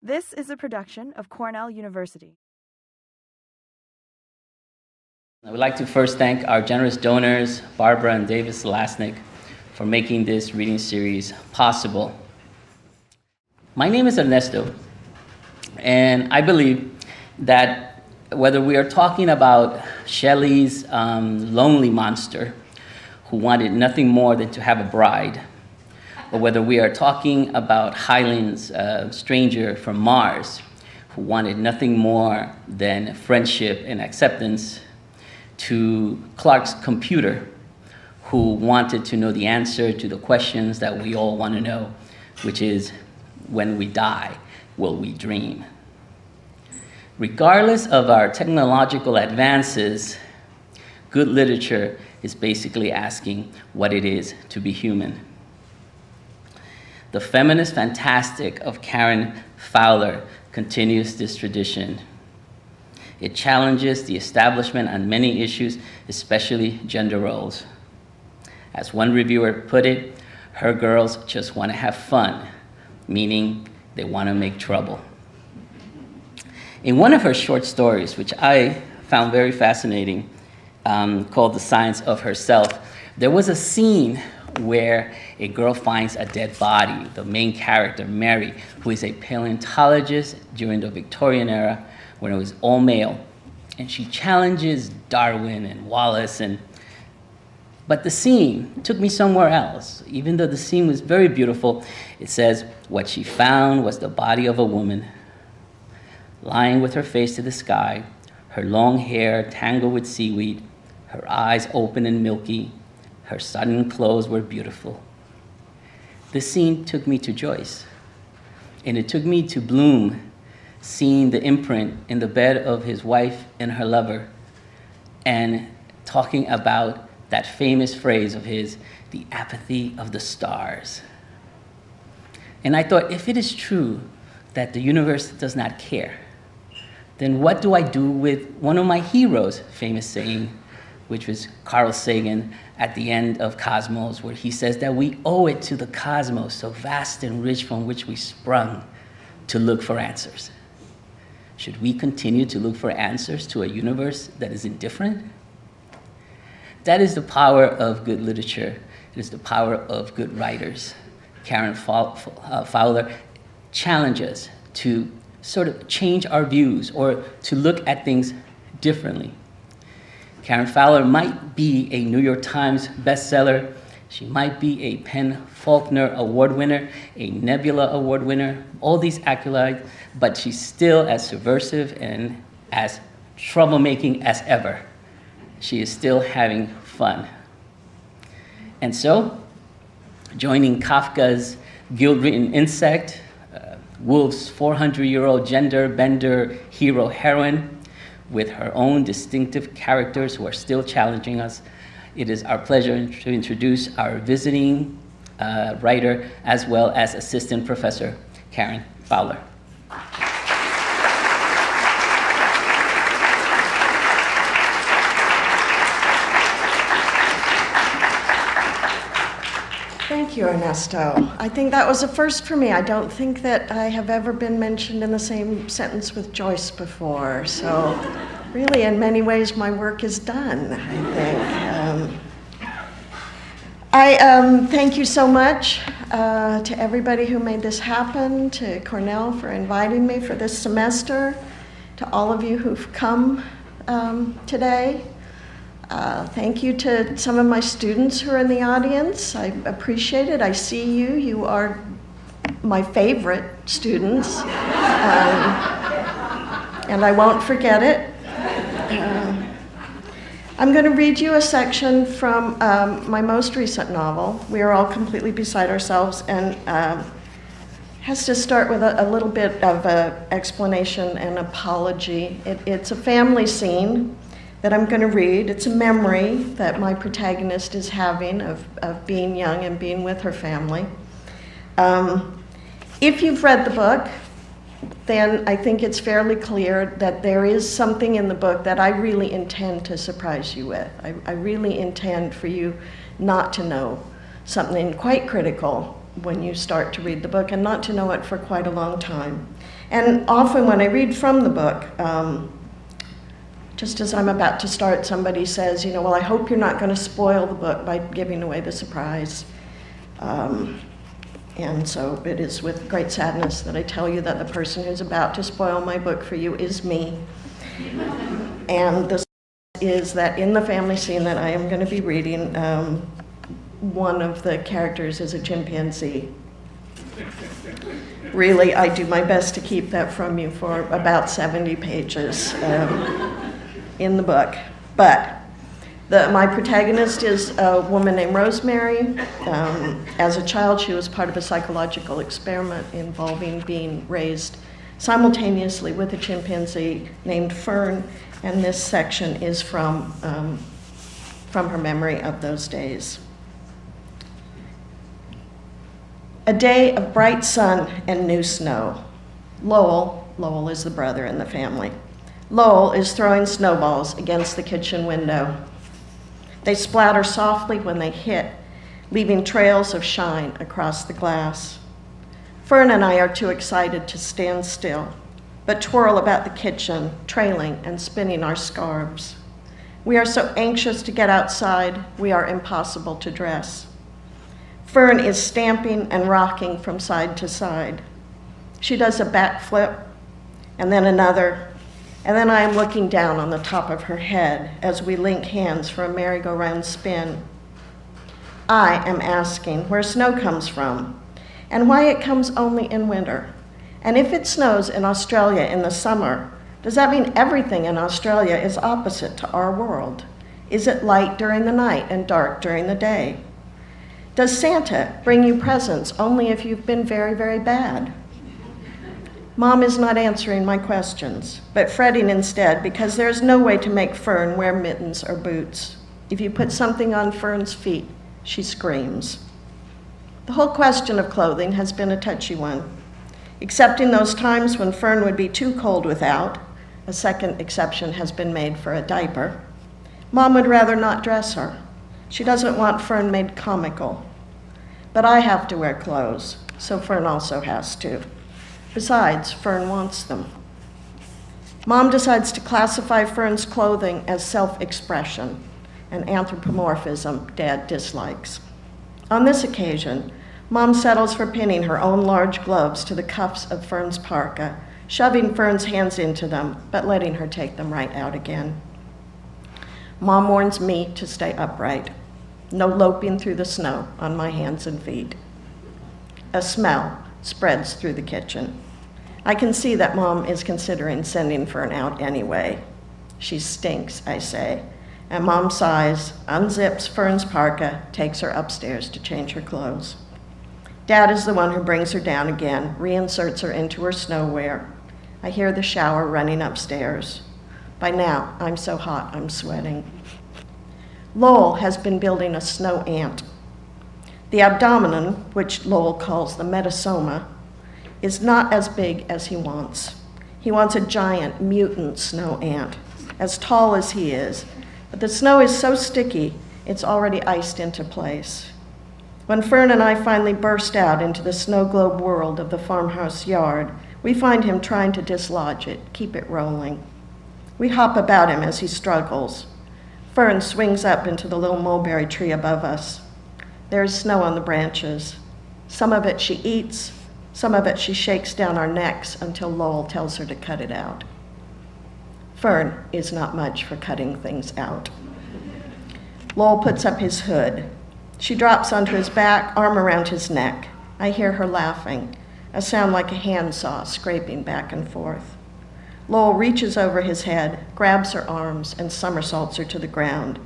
This is a production of Cornell University. I would like to first thank our generous donors, Barbara and David Zalaznick, for making this reading series possible. My name is Ernesto, and I believe that whether we are talking about Shelley's lonely monster, who wanted nothing more than to have a bride, or whether we are talking about Hyland's stranger from Mars, who wanted nothing more than friendship and acceptance, to Clark's computer, who wanted to know the answer to the questions that we all want to know, which is, when we die, will we dream? Regardless of our technological advances, good literature is basically asking what it is to be human. The feminist fantastic of Karen Fowler continues this tradition. It challenges the establishment on many issues, especially gender roles. As one reviewer put it, her girls just want to have fun, meaning they want to make trouble. In one of her short stories, which I found very fascinating, called The Science of Herself, there was a scene where a girl finds a dead body. The main character, Mary, who is a paleontologist during the Victorian era, when it was all male, and she challenges Darwin and Wallace, but the scene took me somewhere else. Even though the scene was very beautiful, it says, what she found was the body of a woman lying with her face to the sky, her long hair tangled with seaweed, her eyes open and milky, her sodden clothes were beautiful. The scene took me to Joyce, and it took me to Bloom, seeing the imprint in the bed of his wife and her lover, and talking about that famous phrase of his, the apathy of the stars. And I thought, if it is true that the universe does not care, then what do I do with one of my heroes' famous saying, which was Carl Sagan at the end of Cosmos, where he says that we owe it to the cosmos, so vast and rich from which we sprung, to look for answers. Should we continue to look for answers to a universe that is indifferent? That is the power of good literature. It is the power of good writers. Karen Fowler challenges us to sort of change our views or to look at things differently. Karen Fowler might be a New York Times bestseller. She might be a PEN/Faulkner Award winner, a Nebula Award winner, all these accolades, but she's still as subversive and as troublemaking as ever. She is still having fun. And so, joining Kafka's guilt-ridden insect, Woolf's 400-year-old gender-bender hero-heroine, with her own distinctive characters who are still challenging us, it is our pleasure to introduce our visiting writer as well as assistant professor, Karen Fowler. Thank you, Ernesto. I think that was a first for me. I don't think that I have ever been mentioned in the same sentence with Joyce before. So really, in many ways, my work is done, I think. I thank you so much to everybody who made this happen, to Cornell for inviting me for this semester, to all of you who've come today. Thank you to some of my students who are in the audience. I appreciate it. I see you. You are my favorite students. And I won't forget it. I'm going to read you a section from my most recent novel, We Are All Completely Beside Ourselves, and has to start with a little bit of an explanation and apology. It's a family scene that I'm going to read. It's a memory that my protagonist is having of being young and being with her family. If you've read the book, then I think it's fairly clear that there is something in the book that I really intend to surprise you with. I really intend for you not to know something quite critical when you start to read the book, and not to know it for quite a long time. And often when I read from the book, just as I'm about to start, somebody says, you know, well, I hope you're not going to spoil the book by giving away the surprise. And so it is with great sadness that I tell you that the person who's about to spoil my book for you is me. And the is that in the family scene that I am going to be reading, one of the characters is a chimpanzee. Really, I do my best to keep that from you for about 70 pages in the book. But my protagonist is a woman named Rosemary. As a child, she was part of a psychological experiment involving being raised simultaneously with a chimpanzee named Fern, and this section is from her memory of those days. A day of bright sun and new snow. Lowell is the brother in the family. Lowell is throwing snowballs against the kitchen window. They splatter softly when they hit, leaving trails of shine across the glass. Fern and I are too excited to stand still, but twirl about the kitchen, trailing and spinning our scarves. We are so anxious to get outside, we are impossible to dress. Fern is stamping and rocking from side to side. She does a backflip, and then another, and then I am looking down on the top of her head as we link hands for a merry-go-round spin. I am asking where snow comes from, and why it comes only in winter. And if it snows in Australia in the summer, does that mean everything in Australia is opposite to our world? Is it light during the night and dark during the day? Does Santa bring you presents only if you've been very, very bad? Mom is not answering my questions, but fretting instead because there's no way to make Fern wear mittens or boots. If you put something on Fern's feet, she screams. The whole question of clothing has been a touchy one. Except in those times when Fern would be too cold without, a second exception has been made for a diaper, Mom would rather not dress her. She doesn't want Fern made comical. But I have to wear clothes, so Fern also has to. Besides, Fern wants them. Mom decides to classify Fern's clothing as self-expression, an anthropomorphism Dad dislikes. On this occasion, Mom settles for pinning her own large gloves to the cuffs of Fern's parka, shoving Fern's hands into them, but letting her take them right out again. Mom warns me to stay upright. No loping through the snow on my hands and feet. A smell spreads through the kitchen. I can see that Mom is considering sending Fern out anyway. She stinks, I say, and Mom sighs, unzips Fern's parka, takes her upstairs to change her clothes. Dad is the one who brings her down again, reinserts her into her snowwear. I hear the shower running upstairs. By now, I'm so hot, I'm sweating. Lowell has been building a snow ant. The abdomen, which Lowell calls the metasoma, is not as big as he wants. He wants a giant mutant snow ant, as tall as he is, but the snow is so sticky, it's already iced into place. When Fern and I finally burst out into the snow globe world of the farmhouse yard, we find him trying to dislodge it, keep it rolling. We hop about him as he struggles. Fern swings up into the little mulberry tree above us. There is snow on the branches. Some of it she eats, some of it she shakes down our necks until Lowell tells her to cut it out. Fern is not much for cutting things out. Lowell puts up his hood. She drops onto his back, arm around his neck. I hear her laughing, a sound like a handsaw scraping back and forth. Lowell reaches over his head, grabs her arms, and somersaults her to the ground.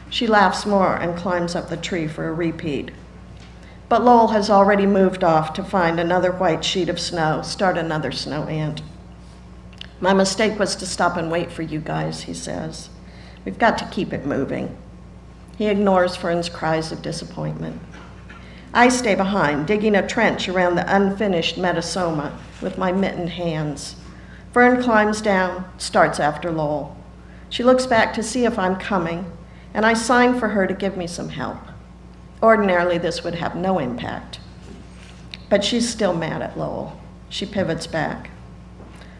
She laughs more and climbs up the tree for a repeat. But Lowell has already moved off to find another white sheet of snow, start another snow ant. My mistake was to stop and wait for you guys, he says. We've got to keep it moving. He ignores Fern's cries of disappointment. I stay behind, digging a trench around the unfinished metasoma with my mittened hands. Fern climbs down, starts after Lowell. She looks back to see if I'm coming, and I sign for her to give me some help. Ordinarily, this would have no impact. But she's still mad at Lowell. She pivots back.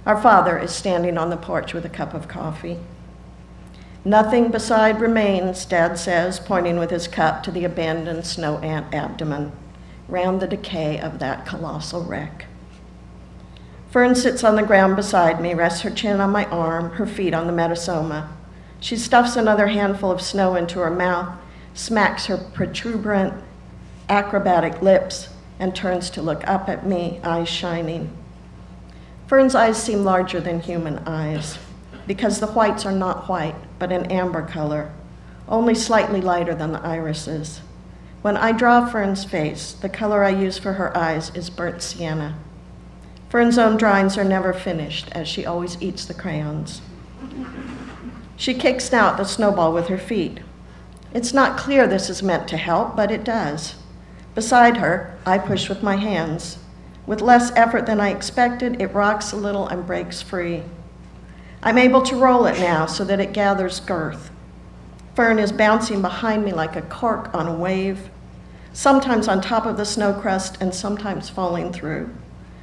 Our father is standing on the porch with a cup of coffee. Nothing beside remains, Dad says, pointing with his cup to the abandoned snow ant abdomen, round the decay of that colossal wreck. Fern sits on the ground beside me, rests her chin on my arm, her feet on the metasoma. She stuffs another handful of snow into her mouth, smacks her protuberant, acrobatic lips, and turns to look up at me, eyes shining. Fern's eyes seem larger than human eyes, because the whites are not white, but an amber color, only slightly lighter than the irises. When I draw Fern's face, the color I use for her eyes is burnt sienna. Fern's own drawings are never finished, as she always eats the crayons. She kicks out the snowball with her feet. It's not clear this is meant to help, but it does. Beside her, I push with my hands. With less effort than I expected, it rocks a little and breaks free. I'm able to roll it now so that it gathers girth. Fern is bouncing behind me like a cork on a wave, sometimes on top of the snow crust and sometimes falling through.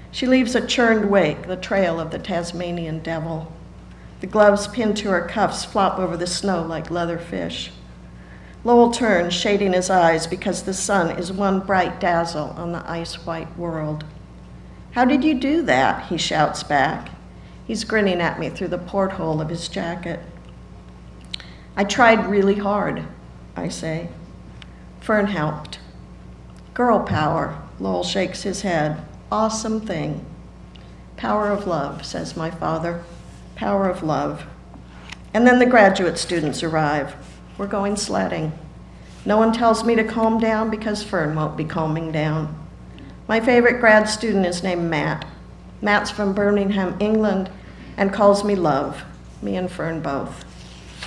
She leaves a churned wake, the trail of the Tasmanian devil. The gloves pinned to her cuffs flop over the snow like leather fish. Lowell turns, shading his eyes because the sun is one bright dazzle on the ice-white world. "How did you do that?" he shouts back. He's grinning at me through the porthole of his jacket. "I tried really hard," I say. Fern helped. "Girl power," Lowell shakes his head. "Awesome thing." "Power of love," says my father. "Power of love." And then the graduate students arrive. We're going sledding. No one tells me to calm down because Fern won't be calming down. My favorite grad student is named Matt. Matt's from Birmingham, England, and calls me Love, me and Fern both.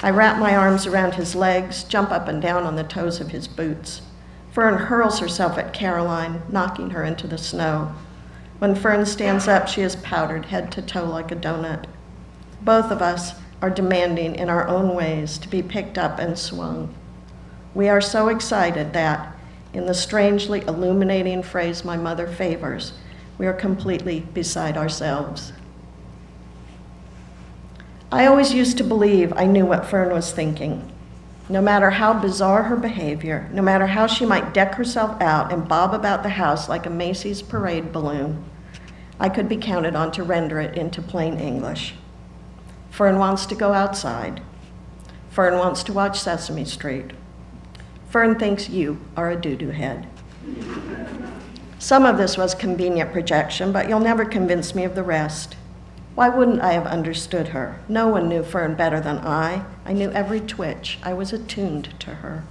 I wrap my arms around his legs, jump up and down on the toes of his boots. Fern hurls herself at Caroline, knocking her into the snow. When Fern stands up, she is powdered head to toe like a donut. Both of us are demanding in our own ways to be picked up and swung. We are so excited that, in the strangely illuminating phrase my mother favors, we are completely beside ourselves. I always used to believe I knew what Fern was thinking. No matter how bizarre her behavior, no matter how she might deck herself out and bob about the house like a Macy's parade balloon, I could be counted on to render it into plain English. Fern wants to go outside. Fern wants to watch Sesame Street. Fern thinks you are a doo-doo head. Some of this was convenient projection, but you'll never convince me of the rest. Why wouldn't I have understood her? No one knew Fern better than I. I knew every twitch. I was attuned to her.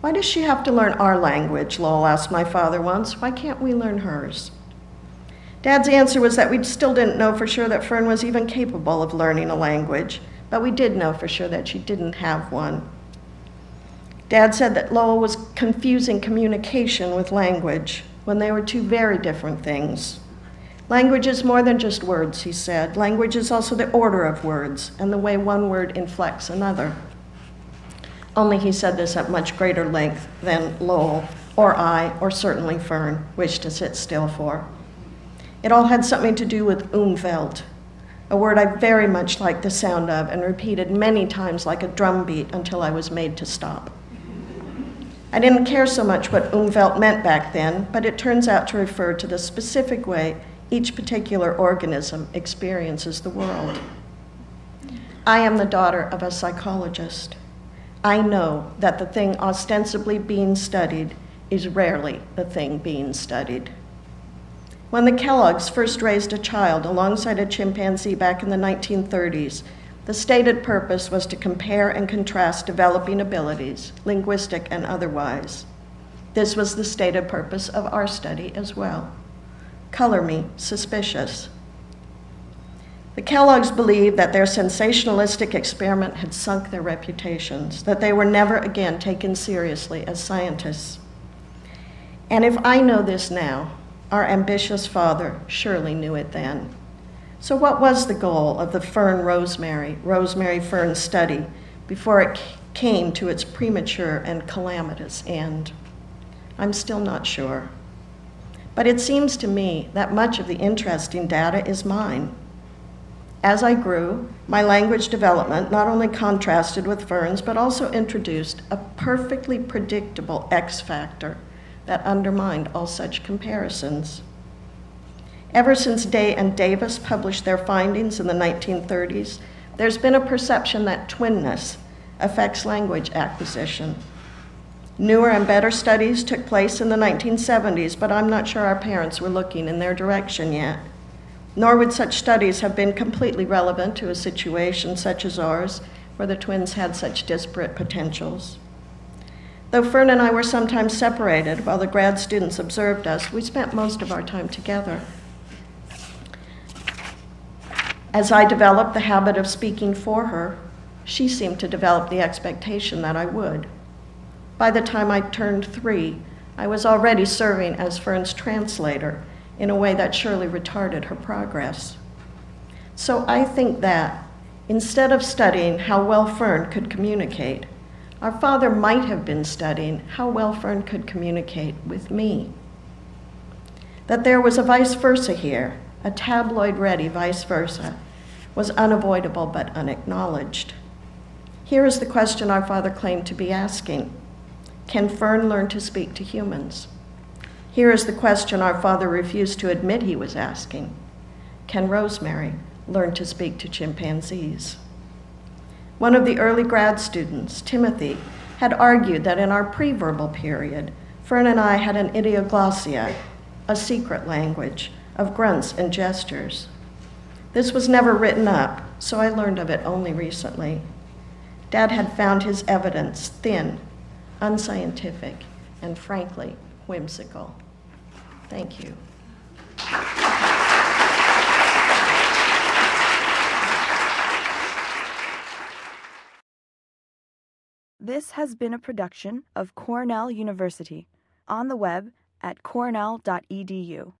"Why does she have to learn our language?" Lowell asked my father once. "Why can't we learn hers?" Dad's answer was that we still didn't know for sure that Fern was even capable of learning a language, but we did know for sure that she didn't have one. Dad said that Lowell was confusing communication with language when they were two very different things. Language is more than just words, he said. Language is also the order of words and the way one word inflects another. Only he said this at much greater length than Lowell, or I, or certainly Fern, wished to sit still for. It all had something to do with umwelt, a word I very much liked the sound of and repeated many times like a drum beat until I was made to stop. I didn't care so much what umwelt meant back then, but it turns out to refer to the specific way each particular organism experiences the world. I am the daughter of a psychologist. I know that the thing ostensibly being studied is rarely the thing being studied. When the Kellogg's first raised a child alongside a chimpanzee back in the 1930s, the stated purpose was to compare and contrast developing abilities, linguistic and otherwise. This was the stated purpose of our study as well. Color me suspicious. The Kellogg's believed that their sensationalistic experiment had sunk their reputations, that they were never again taken seriously as scientists. And if I know this now, our ambitious father surely knew it then. So what was the goal of the Fern-Rosemary-Fern study before it came to its premature and calamitous end? I'm still not sure. But it seems to me that much of the interesting data is mine. As I grew, my language development not only contrasted with Fern's, but also introduced a perfectly predictable X factor that undermined all such comparisons. Ever since Day and Davis published their findings in the 1930s, there's been a perception that twinness affects language acquisition. Newer and better studies took place in the 1970s, but I'm not sure our parents were looking in their direction yet. Nor would such studies have been completely relevant to a situation such as ours, where the twins had such disparate potentials. Though Fern and I were sometimes separated while the grad students observed us, we spent most of our time together. As I developed the habit of speaking for her, she seemed to develop the expectation that I would. By the time I turned 3, I was already serving as Fern's translator in a way that surely retarded her progress. So I think that, instead of studying how well Fern could communicate, our father might have been studying how well Fern could communicate with me. That there was a vice versa here, a tabloid-ready vice versa, was unavoidable but unacknowledged. Here is the question our father claimed to be asking. Can Fern learn to speak to humans? Here is the question our father refused to admit he was asking. Can Rosemary learn to speak to chimpanzees? One of the early grad students, Timothy, had argued that in our pre-verbal period, Fern and I had an idioglossia, a secret language of grunts and gestures. This was never written up, so I learned of it only recently. Dad had found his evidence thin, unscientific, and frankly, whimsical. Thank you. This has been a production of Cornell University, on the web at cornell.edu.